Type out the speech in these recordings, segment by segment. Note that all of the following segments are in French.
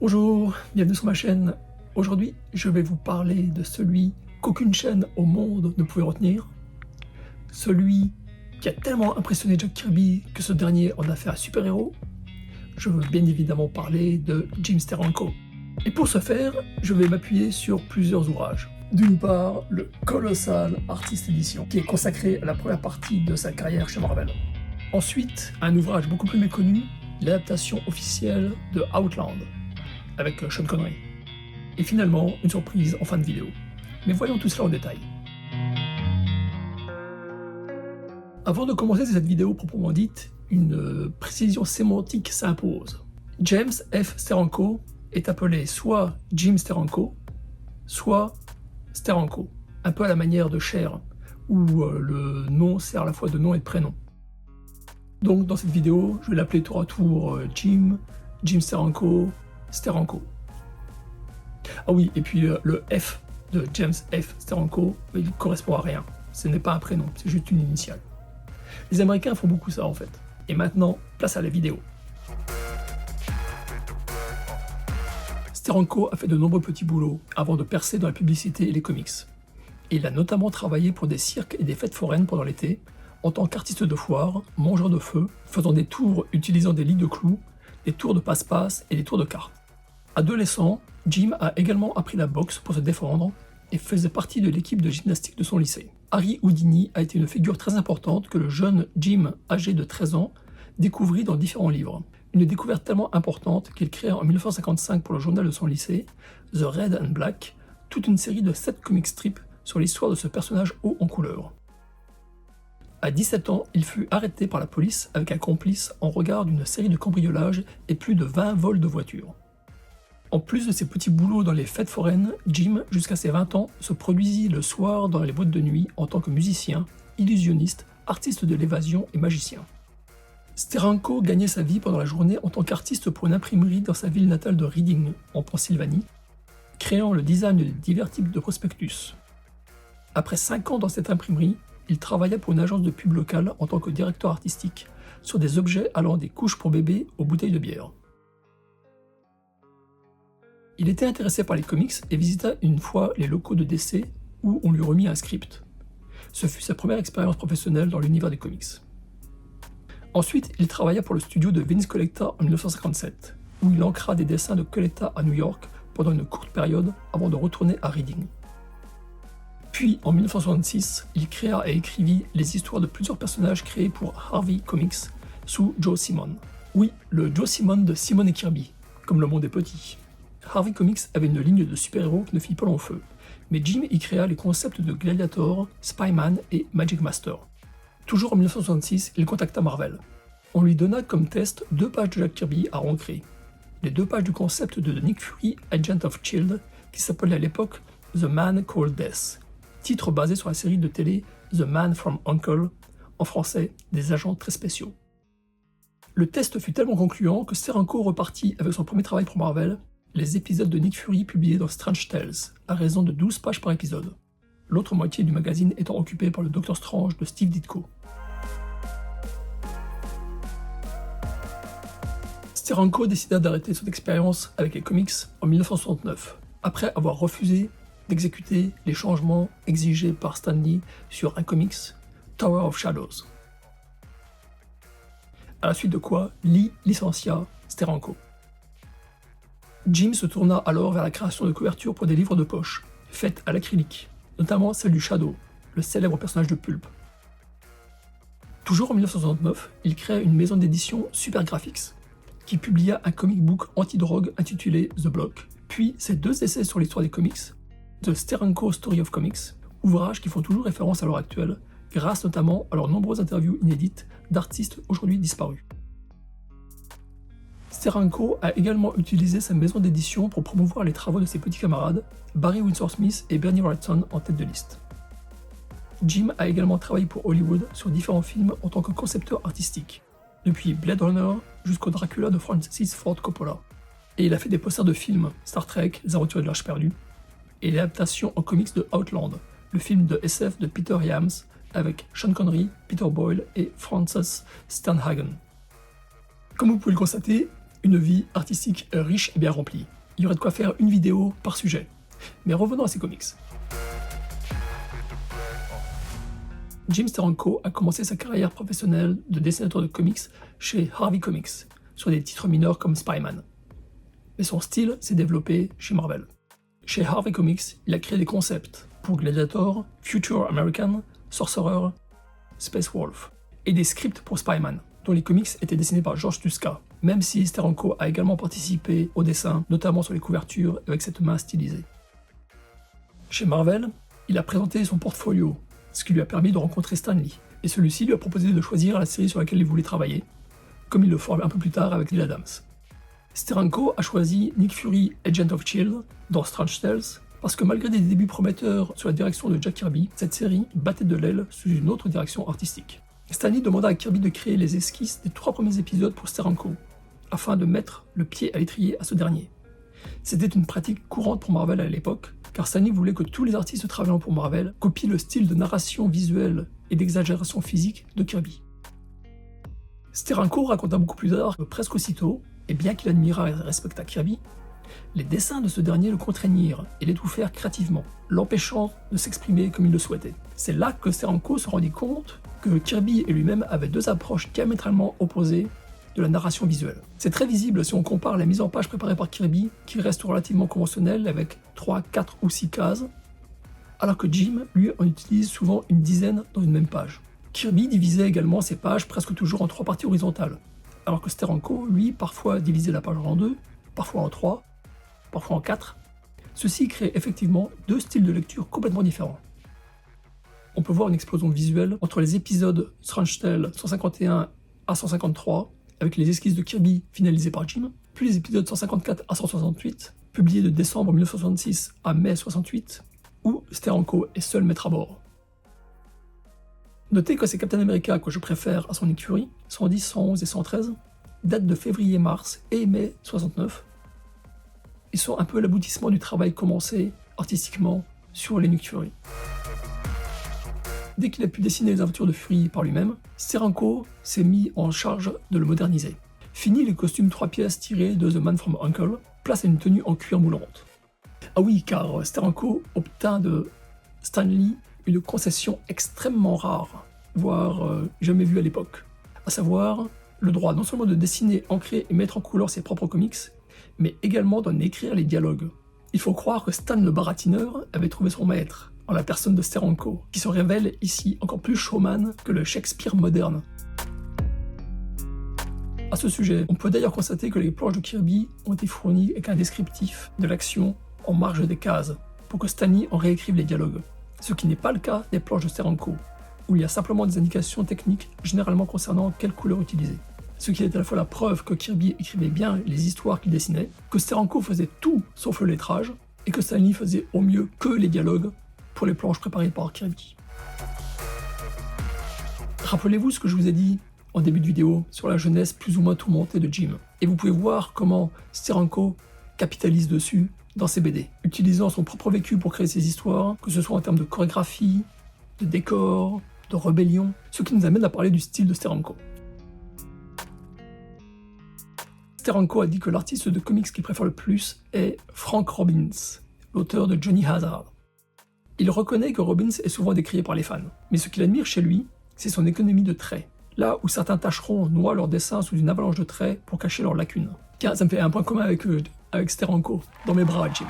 Bonjour, bienvenue sur ma chaîne. Aujourd'hui, je vais vous parler de celui qu'aucune chaîne au monde ne pouvait retenir. Celui qui a tellement impressionné Jack Kirby que ce dernier en a fait un super-héros. Je veux bien évidemment parler de Jim Steranko. Et pour ce faire, je vais m'appuyer sur plusieurs ouvrages. D'une part, le colossal Artist Edition, qui est consacré à la première partie de sa carrière chez Marvel. Ensuite, un ouvrage beaucoup plus méconnu, l'adaptation officielle de Outland, avec Sean Connery. Et finalement, une surprise en fin de vidéo. Mais voyons tout cela en détail. Avant de commencer cette vidéo proprement dite, une précision sémantique s'impose. James F. Steranko est appelé soit Jim Steranko, soit Steranko, un peu à la manière de Cher, où le nom sert à la fois de nom et de prénom. Donc dans cette vidéo, je vais l'appeler tour à tour Jim Steranko, Steranko. Ah oui, et puis le F de James F. Steranko, il correspond à rien. Ce n'est pas un prénom, c'est juste une initiale. Les Américains font beaucoup ça en fait. Et maintenant, place à la vidéo. Steranko a fait de nombreux petits boulots avant de percer dans la publicité et les comics. Et il a notamment travaillé pour des cirques et des fêtes foraines pendant l'été, en tant qu'artiste de foire, mangeur de feu, faisant des tours utilisant des lits de clous, des tours de passe-passe et des tours de cartes. Adolescent, Jim a également appris la boxe pour se défendre et faisait partie de l'équipe de gymnastique de son lycée. Harry Houdini a été une figure très importante que le jeune Jim, âgé de 13 ans, découvrit dans différents livres. Une découverte tellement importante qu'il créa en 1955 pour le journal de son lycée, The Red and Black, toute une série de 7 comic strips sur l'histoire de ce personnage haut en couleur. À 17 ans, il fut arrêté par la police avec un complice en regard d'une série de cambriolages et plus de 20 vols de voitures. En plus de ses petits boulots dans les fêtes foraines, Jim, jusqu'à ses 20 ans, se produisit le soir dans les boîtes de nuit en tant que musicien, illusionniste, artiste de l'évasion et magicien. Steranko gagnait sa vie pendant la journée en tant qu'artiste pour une imprimerie dans sa ville natale de Reading, en Pennsylvanie, créant le design de divers types de prospectus. Après 5 ans dans cette imprimerie, il travailla pour une agence de pub locale en tant que directeur artistique sur des objets allant des couches pour bébés aux bouteilles de bière. Il était intéressé par les comics et visita une fois les locaux de DC où on lui remit un script. Ce fut sa première expérience professionnelle dans l'univers des comics. Ensuite, il travailla pour le studio de Vince Coletta en 1957, où il ancra des dessins de Coletta à New York pendant une courte période avant de retourner à Reading. Puis, en 1966, il créa et écrivit les histoires de plusieurs personnages créés pour Harvey Comics sous Joe Simon. Oui, le Joe Simon de Simon et Kirby, comme le monde est petit. Harvey Comics avait une ligne de super-héros qui ne fit pas long feu, mais Jim y créa les concepts de Gladiator, Spyman et Magic Master. Toujours en 1966, il contacta Marvel. On lui donna comme test 2 pages de Jack Kirby à recréer. Les 2 pages du concept de Nick Fury, Agent of Shield, qui s'appelait à l'époque The Man Called Death, titre basé sur la série de télé The Man from U.N.C.L.E., en français, des agents très spéciaux. Le test fut tellement concluant que Steranko repartit avec son premier travail pour Marvel, les épisodes de Nick Fury publiés dans Strange Tales, à raison de 12 pages par épisode, l'autre moitié du magazine étant occupée par le Docteur Strange de Steve Ditko. Steranko décida d'arrêter son expérience avec les comics en 1969, après avoir refusé d'exécuter les changements exigés par Stan Lee sur un comics, Tower of Shadows. À la suite de quoi, Lee licencia Steranko. Jim se tourna alors vers la création de couvertures pour des livres de poche, faites à l'acrylique, notamment celle du Shadow, le célèbre personnage de Pulp. Toujours en 1969, il créa une maison d'édition Super Graphics, qui publia un comic book anti-drogue intitulé The Block, puis ses 2 essais sur l'histoire des comics, The Steranko Story of Comics, ouvrages qui font toujours référence à l'heure actuelle, grâce notamment à leurs nombreuses interviews inédites d'artistes aujourd'hui disparus. Steranko a également utilisé sa maison d'édition pour promouvoir les travaux de ses petits camarades, Barry Windsor Smith et Bernie Wrightson en tête de liste. Jim a également travaillé pour Hollywood sur différents films en tant que concepteur artistique, depuis Blade Runner jusqu'au Dracula de Francis Ford Coppola. Et il a fait des posters de films, Star Trek, Les Aventures de l'Arche perdue, et l'adaptation en comics de Outland, le film de SF de Peter Hyams avec Sean Connery, Peter Boyle et Frances Sternhagen. Comme vous pouvez le constater, Une vie artistique riche et bien remplie. Il y aurait de quoi faire une vidéo par sujet. Mais revenons à ces comics. Jim Steranko a commencé sa carrière professionnelle de dessinateur de comics chez Harvey Comics, sur des titres mineurs comme Spyman. Mais son style s'est développé chez Marvel. Chez Harvey Comics, il a créé des concepts pour Gladiator, Future American, Sorcerer, Space Wolf, et des scripts pour Spyman, dont les comics étaient dessinés par George Tuska, même si Steranko a également participé au dessin, notamment sur les couvertures avec cette main stylisée. Chez Marvel, il a présenté son portfolio, ce qui lui a permis de rencontrer Stan Lee, et celui-ci lui a proposé de choisir la série sur laquelle il voulait travailler, comme il le fera un peu plus tard avec Neal Adams. Steranko a choisi Nick Fury, Agent of S.H.I.E.L.D. dans Strange Tales, parce que malgré des débuts prometteurs sur la direction de Jack Kirby, cette série battait de l'aile sous une autre direction artistique. Stan Lee demanda à Kirby de créer les esquisses des 3 premiers épisodes pour Steranko, afin de mettre le pied à l'étrier à ce dernier. C'était une pratique courante pour Marvel à l'époque, car Stan Lee voulait que tous les artistes travaillant pour Marvel copient le style de narration visuelle et d'exagération physique de Kirby. Steranko raconta beaucoup plus tard que presque aussitôt, et bien qu'il admirât et respectât Kirby, les dessins de ce dernier le contraignirent et l'étouffèrent créativement, l'empêchant de s'exprimer comme il le souhaitait. C'est là que Steranko se rendit compte que Kirby et lui-même avaient 2 approches diamétralement opposées de la narration visuelle. C'est très visible si on compare la mise en page préparée par Kirby, qui reste relativement conventionnelle avec 3, 4 ou 6 cases, alors que Jim, lui, en utilise souvent une dizaine dans une même page. Kirby divisait également ses pages presque toujours en 3 parties horizontales, alors que Steranko, lui, parfois divisait la page en 2, parfois en 3, parfois en 4. Ceci crée effectivement 2 styles de lecture complètement différents. On peut voir une explosion visuelle entre les épisodes Strange Tales 151 à 153, avec les esquisses de Kirby finalisées par Jim, puis les épisodes 154 à 168, publiés de décembre 1966 à mai 68, où Steranko est seul maître à bord. Notez que ces Captain America que je préfère à son Nick Fury, 110, 111 et 113, datent de février-mars et mai 69. Ils sont un peu l'aboutissement du travail commencé artistiquement sur les Nick Fury. Dès qu'il a pu dessiner les aventures de Fury par lui-même, Steranko s'est mis en charge de le moderniser. Fini les costumes 3 pièces tirés de The Man from U.N.C.L.E., place à une tenue en cuir moulante. Ah oui, car Steranko obtint de Stan Lee une concession extrêmement rare, voire jamais vue à l'époque, à savoir le droit non seulement de dessiner, ancrer et mettre en couleur ses propres comics, mais également d'en écrire les dialogues. Il faut croire que Stan le baratineur avait trouvé son maître, en la personne de Steranko, qui se révèle ici encore plus showman que le Shakespeare moderne. À ce sujet, on peut d'ailleurs constater que les planches de Kirby ont été fournies avec un descriptif de l'action en marge des cases, pour que Stan Lee en réécrive les dialogues, ce qui n'est pas le cas des planches de Steranko, où il y a simplement des indications techniques généralement concernant quelle couleur utiliser. Ce qui est à la fois la preuve que Kirby écrivait bien les histoires qu'il dessinait, que Steranko faisait tout sauf le lettrage, et que Stan Lee faisait au mieux que les dialogues pour les planches préparées par Kirby. Rappelez-vous ce que je vous ai dit en début de vidéo sur la jeunesse plus ou moins tourmentée de Jim, et vous pouvez voir comment Steranko capitalise dessus dans ses BD, utilisant son propre vécu pour créer ses histoires, que ce soit en termes de chorégraphie, de décor, de rébellion, ce qui nous amène à parler du style de Steranko. Steranko a dit que l'artiste de comics qu'il préfère le plus est Frank Robbins, l'auteur de Johnny Hazard. Il reconnaît que Robbins est souvent décrié par les fans, mais ce qu'il admire chez lui, c'est son économie de traits, là où certains tâcherons noient leurs dessins sous une avalanche de traits pour cacher leurs lacunes. Tiens, ça me fait un point commun avec Steranko, dans mes bras, Jim.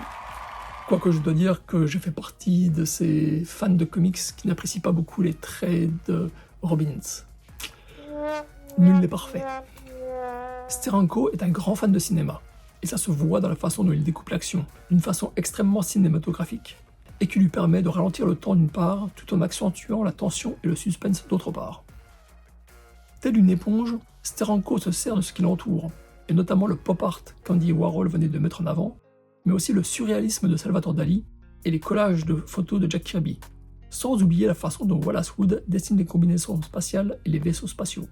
Quoique je dois dire que je fais partie de ces fans de comics qui n'apprécient pas beaucoup les traits de Robbins. Nul n'est parfait. Steranko est un grand fan de cinéma, et ça se voit dans la façon dont il découpe l'action, d'une façon extrêmement cinématographique, et qui lui permet de ralentir le temps d'une part, tout en accentuant la tension et le suspense d'autre part. Tel une éponge, Steranko se sert de ce qui l'entoure, et notamment le pop art qu'Andy Warhol venait de mettre en avant, mais aussi le surréalisme de Salvador Dali et les collages de photos de Jack Kirby, sans oublier la façon dont Wallace Wood dessine les combinaisons spatiales et les vaisseaux spatiaux.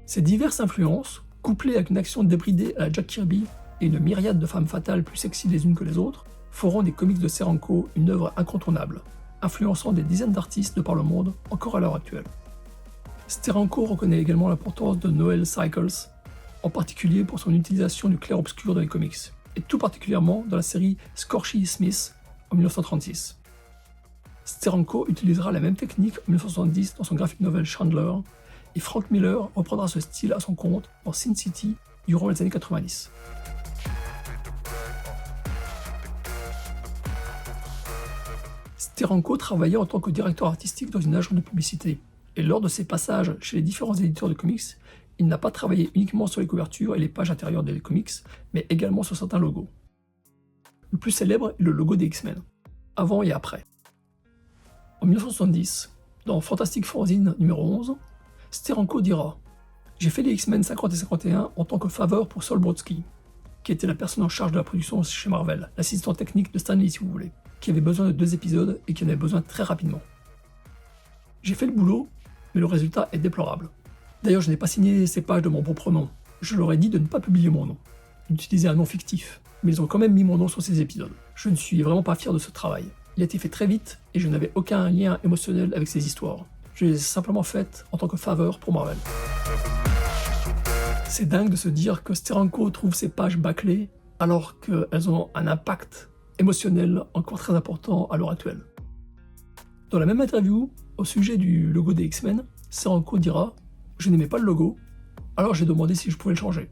Ces diverses influences, couplées avec une action débridée à la Jack Kirby et une myriade de femmes fatales plus sexy les unes que les autres, feront des comics de Steranko une œuvre incontournable, influençant des dizaines d'artistes de par le monde encore à l'heure actuelle. Steranko reconnaît également l'importance de Noel Cycles, en particulier pour son utilisation du clair-obscur dans les comics, et tout particulièrement dans la série Scorchy Smith en 1936. Steranko utilisera la même technique en 1970 dans son graphic novel Chandler, et Frank Miller reprendra ce style à son compte dans Sin City durant les années 90. Steranko travaillait en tant que directeur artistique dans une agence de publicité, et lors de ses passages chez les différents éditeurs de comics, il n'a pas travaillé uniquement sur les couvertures et les pages intérieures des comics, mais également sur certains logos. Le plus célèbre est le logo des X-Men, avant et après. En 1970, dans Fantastic Four numéro 11, Steranko dira « J'ai fait les X-Men 50 et 51 en tant que faveur pour Sol Brodsky, qui était la personne en charge de la production chez Marvel, l'assistant technique de Stan Lee si vous voulez, qui avait besoin de 2 épisodes et qui en avait besoin très rapidement. J'ai fait le boulot, mais le résultat est déplorable. D'ailleurs, je n'ai pas signé ces pages de mon propre nom. Je leur ai dit de ne pas publier mon nom, d'utiliser un nom fictif, mais ils ont quand même mis mon nom sur ces épisodes. Je ne suis vraiment pas fier de ce travail. Il a été fait très vite et je n'avais aucun lien émotionnel avec ces histoires. Je les ai simplement faites en tant que faveur pour Marvel. » C'est dingue de se dire que Steranko trouve ces pages bâclées alors qu'elles ont un impact émotionnel encore très important à l'heure actuelle. Dans la même interview, au sujet du logo des X-Men, Steranko dira « Je n'aimais pas le logo, alors j'ai demandé si je pouvais le changer. »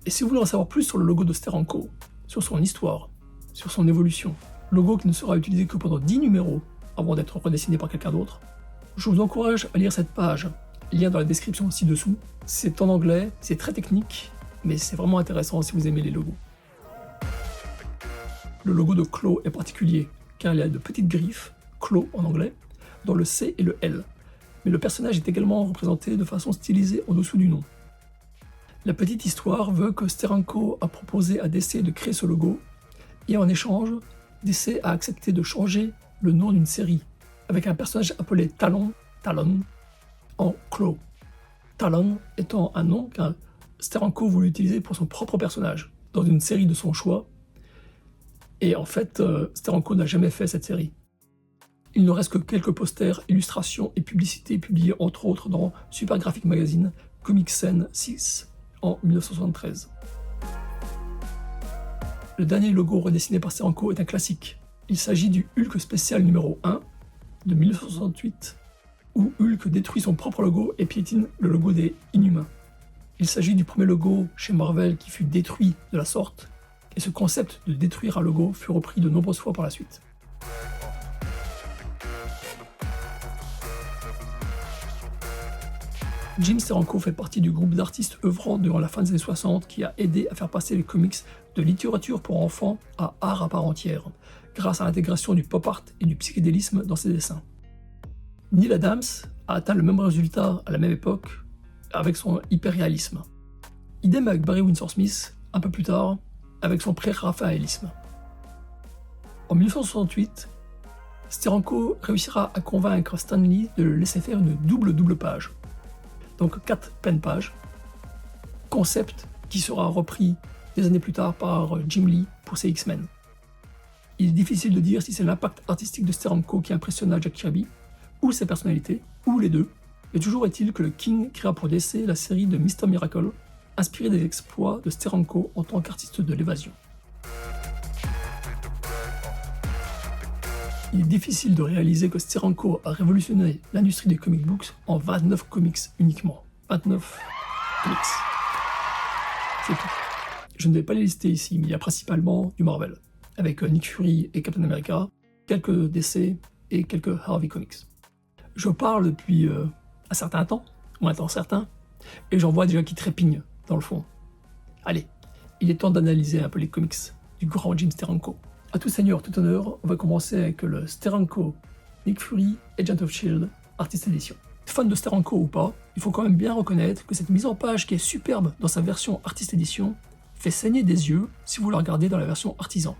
Et si vous voulez en savoir plus sur le logo de Steranko, sur son histoire, sur son évolution, logo qui ne sera utilisé que pendant 10 numéros avant d'être redessiné par quelqu'un d'autre, je vous encourage à lire cette page, lien dans la description ci-dessous. C'est en anglais, c'est très technique, mais c'est vraiment intéressant si vous aimez les logos. Le logo de Klaw est particulier, car il a de petites griffes, Klaw en anglais, dans le C et le L. Mais le personnage est également représenté de façon stylisée en dessous du nom. La petite histoire veut que Steranko a proposé à DC de créer ce logo, et en échange, DC a accepté de changer le nom d'une série, avec un personnage appelé Talon, en Klaw. Talon étant un nom qu'un Steranko voulait utiliser pour son propre personnage, dans une série de son choix, et en fait, Steranko n'a jamais fait cette série. Il ne reste que quelques posters, illustrations et publicités publiées entre autres dans Super Graphic Magazine, Comic Scene 6 en 1973. Le dernier logo redessiné par Steranko est un classique. Il s'agit du Hulk spécial numéro 1 de 1968, où Hulk détruit son propre logo et piétine le logo des Inhumains. Il s'agit du premier logo chez Marvel qui fut détruit de la sorte, et ce concept de détruire un logo fut repris de nombreuses fois par la suite. Jim Steranko fait partie du groupe d'artistes œuvrant durant la fin des années 60 qui a aidé à faire passer les comics de littérature pour enfants à art à part entière, grâce à l'intégration du pop art et du psychédélisme dans ses dessins. Neil Adams a atteint le même résultat à la même époque avec son hyperréalisme. Idem avec Barry Windsor Smith, un peu plus tard, avec son pré-raphaélisme. En 1968, Steranko réussira à convaincre Stan Lee de le laisser faire une double page. Donc 4 pen-pages, concept qui sera repris des années plus tard par Jim Lee pour ses X-Men. Il est difficile de dire si c'est l'impact artistique de Steranko qui impressionna Jack Kirby, ou sa personnalité, ou les deux, mais toujours est-il que le King créa pour DC la série de Mr. Miracle, inspirée des exploits de Steranko en tant qu'artiste de l'évasion. Il est difficile de réaliser que Steranko a révolutionné l'industrie des comic books en 29 comics uniquement. 29 comics. C'est tout. Je ne vais pas les lister ici, mais il y a principalement du Marvel, avec Nick Fury et Captain America, quelques DC et quelques Harvey Comics. Je parle depuis un certain temps, ou un temps certain, et j'en vois déjà qui trépignent dans le fond. Allez, il est temps d'analyser un peu les comics du grand Jim Steranko. À tout seigneur, tout honneur, on va commencer avec le Steranko Nick Fury Agent of S.H.I.E.L.D. Artist Edition. Fan de Steranko ou pas, il faut quand même bien reconnaître que cette mise en page qui est superbe dans sa version Artist Edition fait saigner des yeux si vous la regardez dans la version artisan.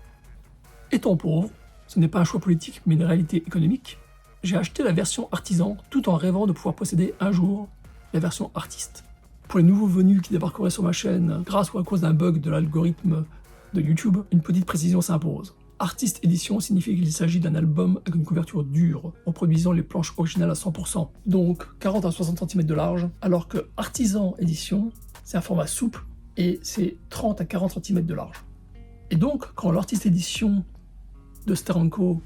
Étant pauvre, ce n'est pas un choix politique mais une réalité économique, j'ai acheté la version artisan tout en rêvant de pouvoir posséder un jour la version artiste. Pour les nouveaux venus qui débarqueraient sur ma chaîne grâce ou à cause d'un bug de l'algorithme de YouTube, une petite précision s'impose. Artist Edition signifie qu'il s'agit d'un album avec une couverture dure, reproduisant les planches originales à 100%, donc 40 à 60 cm de large, alors que Artisan Edition, c'est un format souple et c'est 30 à 40 cm de large. Et donc, quand l'artiste édition de Steranko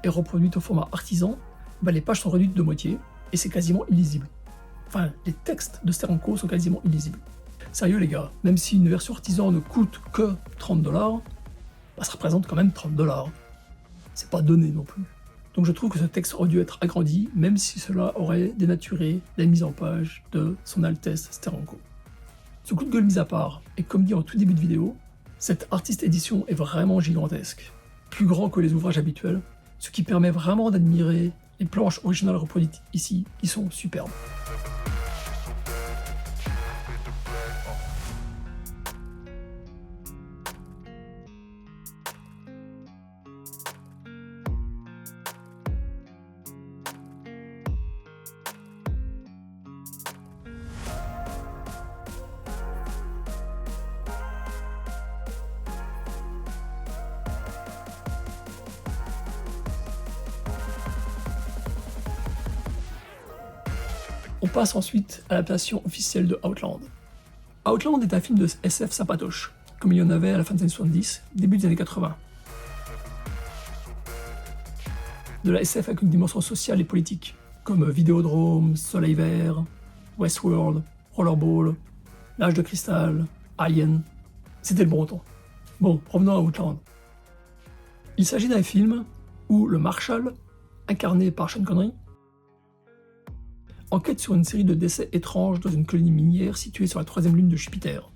est reproduite au format artisan, les pages sont réduites de moitié et c'est quasiment illisible. Enfin, les textes de Steranko sont quasiment illisibles. Sérieux les gars, même si une version artisan ne coûte que 30$, ça représente quand même 30$. C'est pas donné non plus. Donc je trouve que ce texte aurait dû être agrandi, même si cela aurait dénaturé la mise en page de son Altesse Steranko. Ce coup de gueule mis à part, et comme dit en tout début de vidéo, cette artiste édition est vraiment gigantesque, plus grand que les ouvrages habituels, ce qui permet vraiment d'admirer les planches originales reproduites ici, qui sont superbes. On passe ensuite à l'adaptation officielle de Outland. Outland est un film de SF sympatoche, comme il y en avait à la fin des années 70, début des années 80. De la SF avec une dimension sociale et politique, comme Vidéodrome, Soleil Vert, Westworld, Rollerball, L'Âge de Cristal, Alien. C'était le bon temps. Bon, revenons à Outland. Il s'agit d'un film où le Marshal, incarné par Sean Connery, enquête sur une série de décès étranges dans une colonie minière située sur la 3e lune de Jupiter.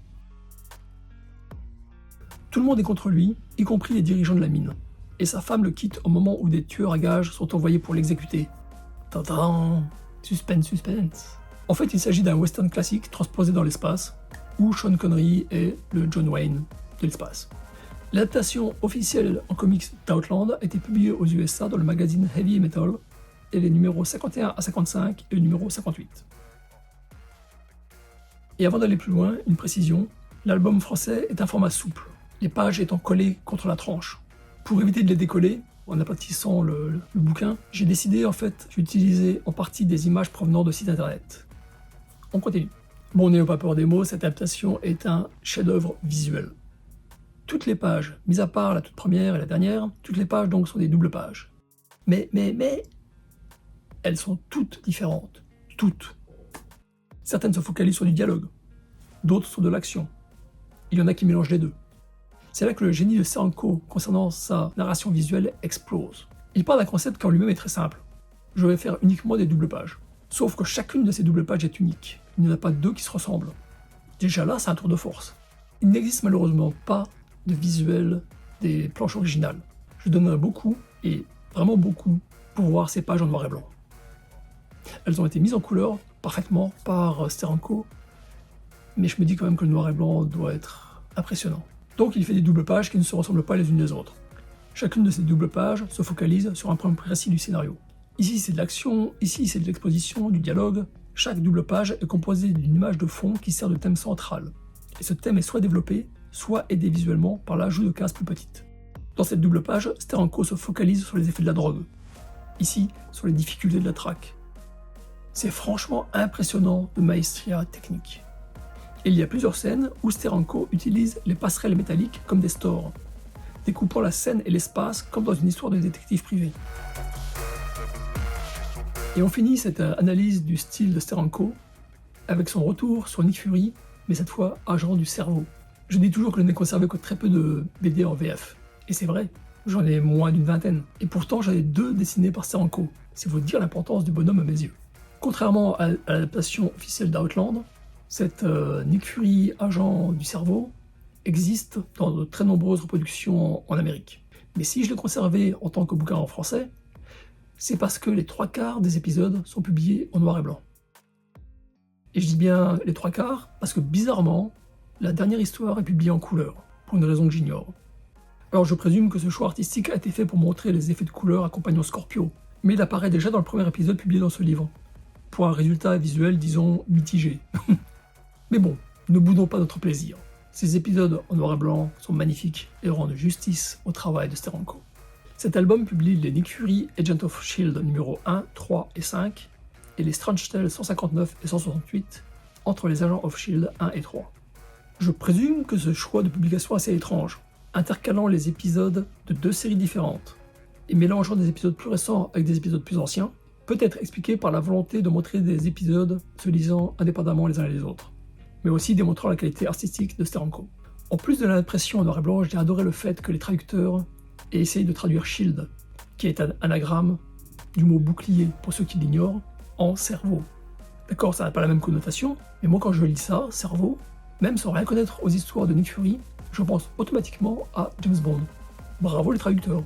Tout le monde est contre lui, y compris les dirigeants de la mine, et sa femme le quitte au moment où des tueurs à gages sont envoyés pour l'exécuter. Tadam! Suspense, suspense. En fait, il s'agit d'un western classique transposé dans l'espace, où Sean Connery est le John Wayne de l'espace. L'adaptation officielle en comics d'Outland a été publiée aux USA dans le magazine Heavy Metal, et les numéros 51 à 55 et le numéro 58. Et avant d'aller plus loin, une précision, l'album français est un format souple, les pages étant collées contre la tranche. Pour éviter de les décoller, en aplatissant le bouquin, j'ai décidé en fait d'utiliser en partie des images provenant de sites internet. On continue. Bon, n'ayons pas peur des mots, cette adaptation est un chef-d'œuvre visuel. Toutes les pages, mis à part la toute première et la dernière, toutes les pages donc sont des doubles pages. Mais, elles sont toutes différentes. Toutes. Certaines se focalisent sur du dialogue, d'autres sur de l'action. Il y en a qui mélangent les deux. C'est là que le génie de Steranko concernant sa narration visuelle explose. Il part d'un concept qui en lui-même est très simple. Je vais faire uniquement des doubles pages. Sauf que chacune de ces doubles pages est unique. Il n'y en a pas deux qui se ressemblent. Déjà là, c'est un tour de force. Il n'existe malheureusement pas de visuel des planches originales. Je donnerais beaucoup, et vraiment beaucoup, pour voir ces pages en noir et blanc. Elles ont été mises en couleur parfaitement par Steranko, mais je me dis quand même que le noir et blanc doit être impressionnant. Donc il fait des doubles pages qui ne se ressemblent pas les unes les autres. Chacune de ces doubles pages se focalise sur un point précis du scénario. Ici c'est de l'action, ici c'est de l'exposition, du dialogue. Chaque double page est composée d'une image de fond qui sert de thème central. Et ce thème est soit développé, soit aidé visuellement par l'ajout de cases plus petites. Dans cette double page, Steranko se focalise sur les effets de la drogue. Ici, sur les difficultés de la traque. C'est franchement impressionnant de maestria technique. Et il y a plusieurs scènes où Steranko utilise les passerelles métalliques comme des stores, découpant la scène et l'espace comme dans une histoire de détective privé. Et on finit cette analyse du style de Steranko avec son retour sur Nick Fury, mais cette fois agent du cerveau. Je dis toujours que je n'ai conservé que très peu de BD en VF, et c'est vrai, j'en ai moins d'une vingtaine, et pourtant j'en ai 2 dessinés par Steranko, c'est vous dire l'importance du bonhomme à mes yeux. Contrairement à l'adaptation officielle d'Outland, cette Nick Fury, agent du cerveau, existe dans de très nombreuses reproductions en Amérique. Mais si je l'ai conservé en tant que bouquin en français, c'est parce que les 3/4 des épisodes sont publiés en noir et blanc. Et je dis bien les 3/4 parce que bizarrement, la dernière histoire est publiée en couleur, pour une raison que j'ignore. Alors je présume que ce choix artistique a été fait pour montrer les effets de couleur accompagnant Scorpio, mais il apparaît déjà dans le premier épisode publié dans ce livre, pour un résultat visuel, disons, mitigé. Mais bon, ne boudons pas notre plaisir. Ces épisodes en noir et blanc sont magnifiques et rendent justice au travail de Steranko. Cet album publie les Nick Fury Agent of S.H.I.E.L.D. numéro 1, 3 et 5, et les Strange Tales 159 et 168 entre les Agents of S.H.I.E.L.D. 1 et 3. Je présume que ce choix de publication est assez étrange, intercalant les épisodes de 2 séries différentes et mélangeant des épisodes plus récents avec des épisodes plus anciens, peut être expliqué par la volonté de montrer des épisodes se lisant indépendamment les uns les autres, mais aussi démontrant la qualité artistique de Steranko. En plus de l'impression en noir et blanc, j'ai adoré le fait que les traducteurs aient essayé de traduire Shield, qui est un anagramme du mot bouclier, pour ceux qui l'ignorent, en cerveau. D'accord, ça n'a pas la même connotation, mais moi quand je lis ça, cerveau, même sans rien connaître aux histoires de Nick Fury, je pense automatiquement à James Bond. Bravo les traducteurs.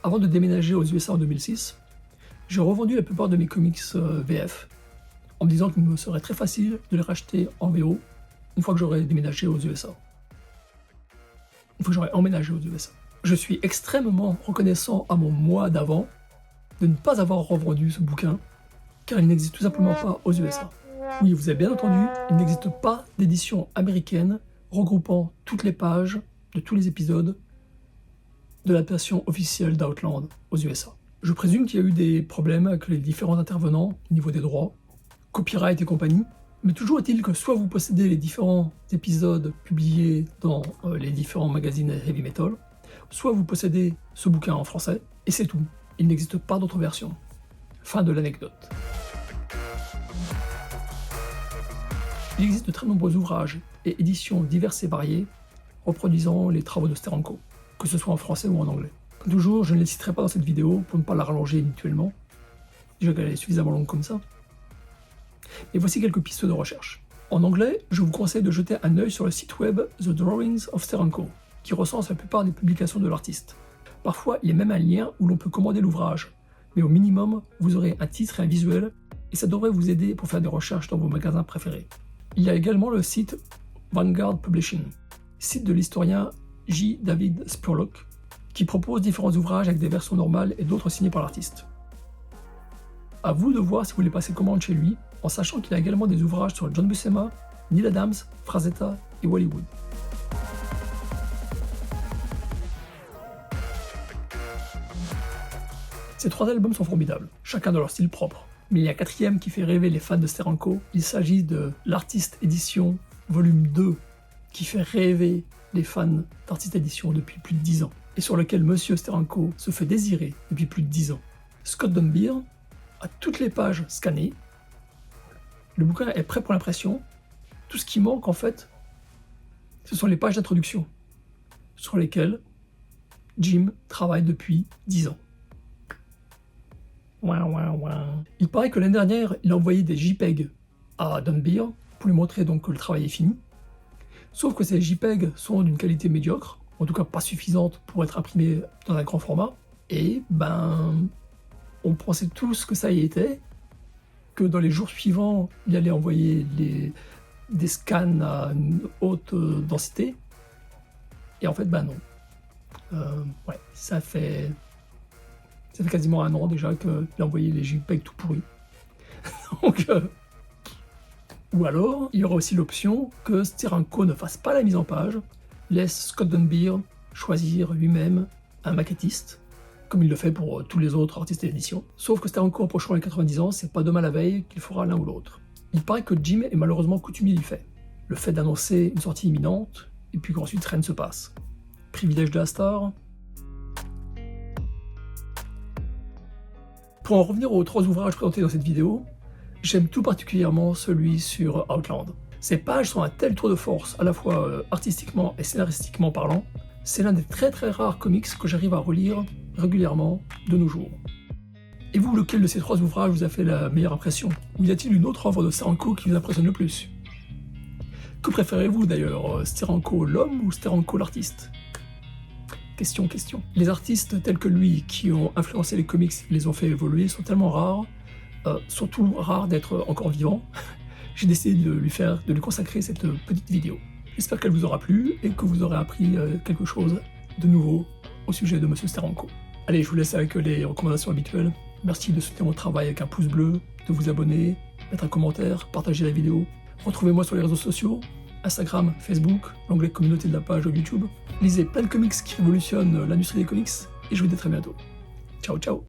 Avant de déménager aux USA en 2006, j'ai revendu la plupart de mes comics VF, en me disant qu'il me serait très facile de les racheter en VO une fois que j'aurais déménagé aux USA. Une fois que j'aurais emménagé aux USA. Je suis extrêmement reconnaissant à mon moi d'avant de ne pas avoir revendu ce bouquin, car il n'existe tout simplement pas aux USA. Oui, vous avez bien entendu, il n'existe pas d'édition américaine regroupant toutes les pages de tous les épisodes de l'adaptation officielle d'Outland aux USA. Je présume qu'il y a eu des problèmes avec les différents intervenants au niveau des droits, copyright et compagnie, mais toujours est-il que soit vous possédez les différents épisodes publiés dans les différents magazines heavy metal, soit vous possédez ce bouquin en français, et c'est tout. Il n'existe pas d'autre version. Fin de l'anecdote. Il existe de très nombreux ouvrages et éditions diverses et variées reproduisant les travaux de Steranko, que ce soit en français ou en anglais. Comme toujours, je ne les citerai pas dans cette vidéo pour ne pas la rallonger inutilement, déjà qu'elle est suffisamment longue comme ça. Et voici quelques pistes de recherche. En anglais, je vous conseille de jeter un œil sur le site web The Drawings of Steranko, qui recense la plupart des publications de l'artiste. Parfois, il y a même un lien où l'on peut commander l'ouvrage, mais au minimum, vous aurez un titre et un visuel, et ça devrait vous aider pour faire des recherches dans vos magasins préférés. Il y a également le site Vanguard Publishing, site de l'historien J. David Spurlock, qui propose différents ouvrages avec des versions normales et d'autres signés par l'artiste. À vous de voir si vous voulez passer commande chez lui, en sachant qu'il a également des ouvrages sur John Buscema, Neil Adams, Frazetta et Hollywood. Ces 3 albums sont formidables, chacun dans leur style propre. Mais il y a un 4e qui fait rêver les fans de Steranko. Il s'agit de l'Artist Edition volume 2, qui fait rêver les fans d'Artist Edition depuis plus de 10 ans, et sur lequel Monsieur Steranko se fait désirer depuis plus de 10 ans. Scott Dunbier a toutes les pages scannées, le bouquin est prêt pour l'impression, tout ce qui manque en fait, ce sont les pages d'introduction, sur lesquelles Jim travaille depuis 10 ans. Il paraît que l'année dernière, il a envoyé des JPEG à Dunbier pour lui montrer donc que le travail est fini. Sauf que ces JPEG sont d'une qualité médiocre, en tout cas pas suffisante pour être imprimés dans un grand format. Et on pensait tous que ça y était, que dans les jours suivants, il allait envoyer des scans à une haute densité. Et en fait, non. Ça fait quasiment 1 an déjà qu'il a envoyé les JPEG tout pourris. Donc, ou alors, il y aura aussi l'option que Steranko ne fasse pas la mise en page, laisse Scott Dunbier choisir lui-même un maquettiste, comme il le fait pour tous les autres artistes d'édition. Sauf que Steranko approchant les 90 ans, c'est pas demain la veille qu'il fera l'un ou l'autre. Il paraît que Jim est malheureusement coutumier du fait. Le fait d'annoncer une sortie imminente, et puis qu'ensuite rien ne se passe. Privilège de la star. Pour en revenir aux 3 ouvrages présentés dans cette vidéo, j'aime tout particulièrement celui sur Outland. Ces pages sont un tel tour de force, à la fois artistiquement et scénaristiquement parlant. C'est l'un des très rares comics que j'arrive à relire régulièrement de nos jours. Et vous, lequel de ces 3 ouvrages vous a fait la meilleure impression? Ou y a-t-il une autre œuvre de Steranko qui vous impressionne le plus? Que préférez-vous d'ailleurs, Steranko l'homme ou Steranko l'artiste? Question. Les artistes tels que lui qui ont influencé les comics et les ont fait évoluer sont tellement rares, surtout rares d'être encore vivants. J'ai décidé de lui consacrer cette petite vidéo. J'espère qu'elle vous aura plu et que vous aurez appris quelque chose de nouveau au sujet de Monsieur Steranko. Allez, je vous laisse avec les recommandations habituelles. Merci de soutenir mon travail avec un pouce bleu, de vous abonner, mettre un commentaire, partager la vidéo. Retrouvez-moi sur les réseaux sociaux, Instagram, Facebook, l'onglet communauté de la page YouTube. Lisez plein de comics qui révolutionnent l'industrie des comics et je vous dis à très bientôt. Ciao ciao.